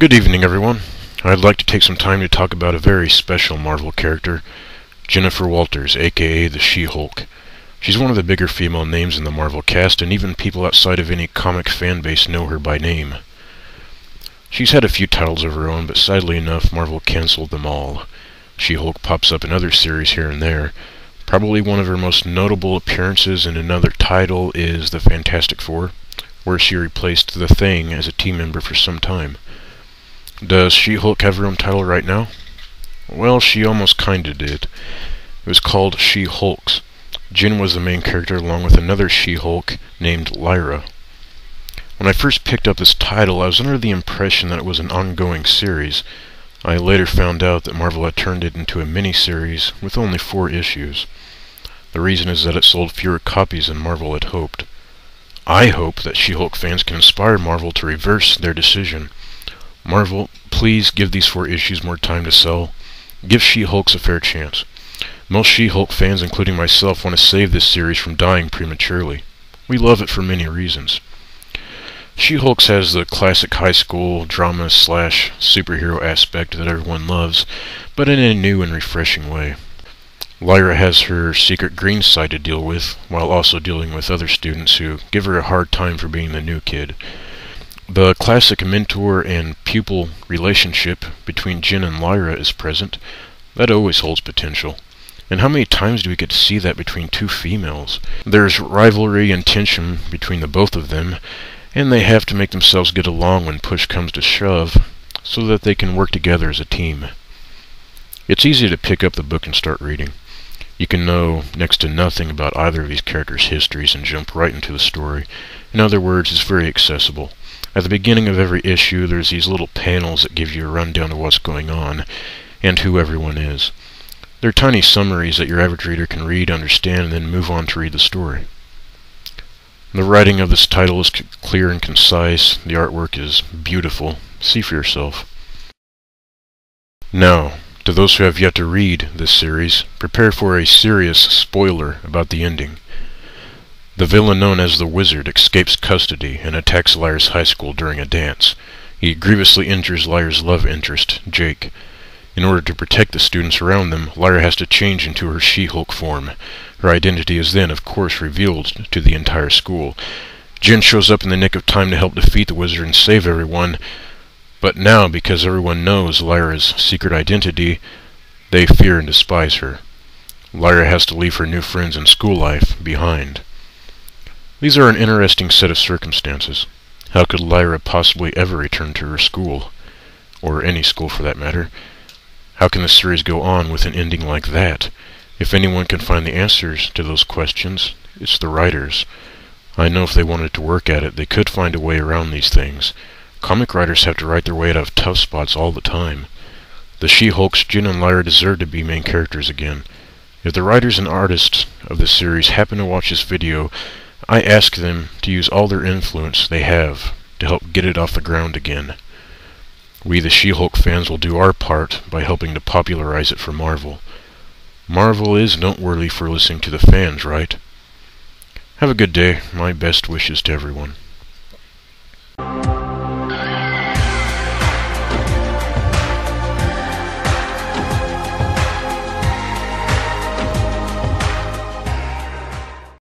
Good evening, everyone. I'd like to take some time to talk about a very special Marvel character, Jennifer Walters, aka the She-Hulk. She's one of the bigger female names in the Marvel cast, and even people outside of any comic fan base know her by name. She's had a few titles of her own, but sadly enough, Marvel canceled them all. She-Hulk pops up in other series here and there. Probably one of her most notable appearances in another title is the Fantastic Four, where she replaced the Thing as a team member for some time. Does She-Hulk have her own title right now? Well, she almost kinda did. It was called She-Hulks. Jen was the main character along with another She-Hulk named Lyra. When I first picked up this title, I was under the impression that it was an ongoing series. I later found out that Marvel had turned it into a mini-series with only 4 issues. The reason is that it sold fewer copies than Marvel had hoped. I hope that She-Hulk fans can inspire Marvel to reverse their decision. Marvel, please give these 4 issues more time to sell. Give She-Hulks a fair chance. Most She-Hulk fans, including myself, want to save this series from dying prematurely. We love it for many reasons. She-Hulks has the classic high school drama/superhero aspect that everyone loves, but in a new and refreshing way. Lyra has her secret green side to deal with, while also dealing with other students who give her a hard time for being the new kid. The classic mentor and pupil relationship between Jen and Lyra is present. That always holds potential. And how many times do we get to see that between 2 females? There's rivalry and tension between the both of them, and they have to make themselves get along when push comes to shove, so that they can work together as a team. It's easy to pick up the book and start reading. You can know next to nothing about either of these characters' histories and jump right into the story. In other words, it's very accessible. At the beginning of every issue, there's these little panels that give you a rundown of what's going on, and who everyone is. They're tiny summaries that your average reader can read, understand, and then move on to read the story. The writing of this title is clear and concise. The artwork is beautiful. See for yourself. Now, to those who have yet to read this series, prepare for a serious spoiler about the ending. The villain known as the Wizard escapes custody and attacks Lyra's high school during a dance. He grievously injures Lyra's love interest, Jake. In order to protect the students around them, Lyra has to change into her She-Hulk form. Her identity is then, of course, revealed to the entire school. Jen shows up in the nick of time to help defeat the Wizard and save everyone, but now, because everyone knows Lyra's secret identity, they fear and despise her. Lyra has to leave her new friends and school life behind. These are an interesting set of circumstances. How could Lyra possibly ever return to her school? Or any school for that matter? How can the series go on with an ending like that? If anyone can find the answers to those questions, it's the writers. I know if they wanted to work at it, they could find a way around these things. Comic writers have to write their way out of tough spots all the time. The She-Hulks, Jen and Lyra, deserve to be main characters again. If the writers and artists of this series happen to watch this video, I ask them to use all their influence they have to help get it off the ground again. We, the She-Hulk fans, will do our part by helping to popularize it for Marvel. Marvel is noteworthy for listening to the fans, right? Have a good day. My best wishes to everyone.